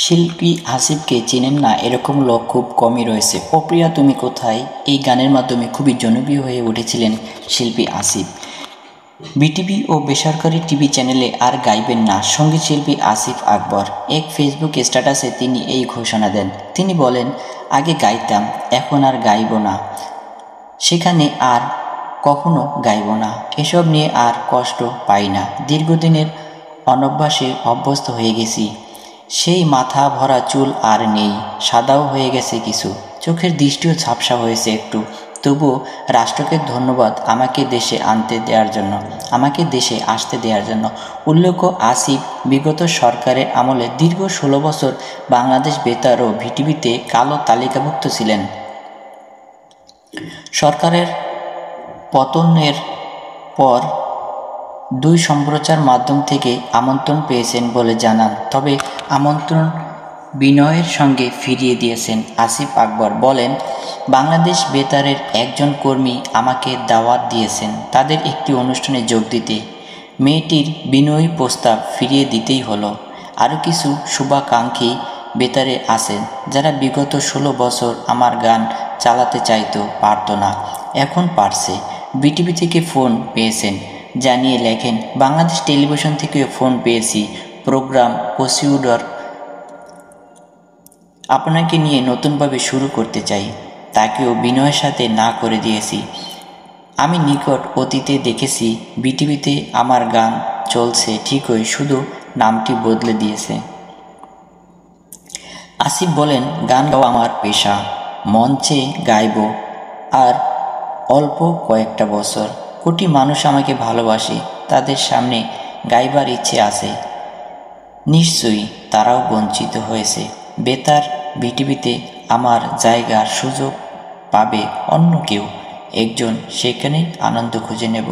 শিল্পী আসিফকে চেনেন না এরকম লোক খুব কমই রয়েছে। ও প্রিয়া তুমি কোথায় এই গানের মাধ্যমে খুবই জনপ্রিয় হয়ে উঠেছিলেন শিল্পী আসিফ। বিটিভি ও বেসরকারি টিভি চ্যানেলে আর গাইবেন না সঙ্গীত শিল্পী আসিফ আকবর। এক ফেসবুক স্ট্যাটাসে তিনি এই ঘোষণা দেন। তিনি বলেন, আগে গাইতাম, এখন আর গাইব না, সেখানে আর কখনো গাইব না, এসব নিয়ে আর কষ্ট পাই না। দীর্ঘদিনের অনভ্যাসে অভ্যস্ত হয়ে গেছি। সেই মাথা ভরা চুল আর নেই, সাদাও হয়ে গেছে কিছু, চোখের দৃষ্টিও ঝাপসা হয়েছে একটু। তবুও রাষ্ট্রকে ধন্যবাদ আমাকে দেশে আসতে দেওয়ার জন্য। উল্লেখ্য, আসিফ বিগত সরকারের আমলে দীর্ঘ 16 বছর বাংলাদেশ বেতার ও ভিটিভিতে কালো তালিকাভুক্ত ছিলেন। সরকারের পতনের পর 2 সম্প্রচার মাধ্যম থেকে আমন্ত্রণ পেয়েছেন বলে জানান। তবে আমন্ত্রণ বিনয়ের সঙ্গে ফিরিয়ে দিয়েছেন আসিফ আকবর। বলেন, বাংলাদেশ বেতারের একজন কর্মী আমাকে দাওয়াত দিয়েছেন তাদের একটি অনুষ্ঠানে যোগ দিতে। মেয়েটির বিনয়ী প্রস্তাব ফিরিয়ে দিতেই হলো। আরও কিছু শুভাকাঙ্ক্ষী বেতারে আছেন যারা বিগত 16 বছর আমার গান চালাতে চাইতো, পারত না, এখন পারছে। বিটিভি থেকে ফোন পেয়েছেন জানিয়ে লেখেন, বাংলাদেশ টেলিভিশন থেকেও ফোন পেয়েছি, প্রোগ্রাম প্রসিডিউর আপনাকে নিয়ে নতুনভাবে শুরু করতে চাই। তাকেও বিনয়ের সাথে না করে দিয়েছি। আমি নিকট অতীতে দেখেছি বিটিভিতে আমার গান চলছে ঠিকই, শুধু নামটি বদলে দিয়েছে। আসিফ বলেন, গান গাওয়া আমার পেশা, মঞ্চে গাইব আর অল্প কয়েকটা বছর। কোটি মানুষ আমাকে ভালোবাসে, তাদের সামনে গাইবার ইচ্ছে আছে। নিশ্চয়ই তারাও বঞ্চিত হয়েছে। বেতার বিটিভিতে আমার জায়গার সুযোগ পাবে অন্য কেউ একজন, সেখানেই আনন্দ খুঁজে নেব।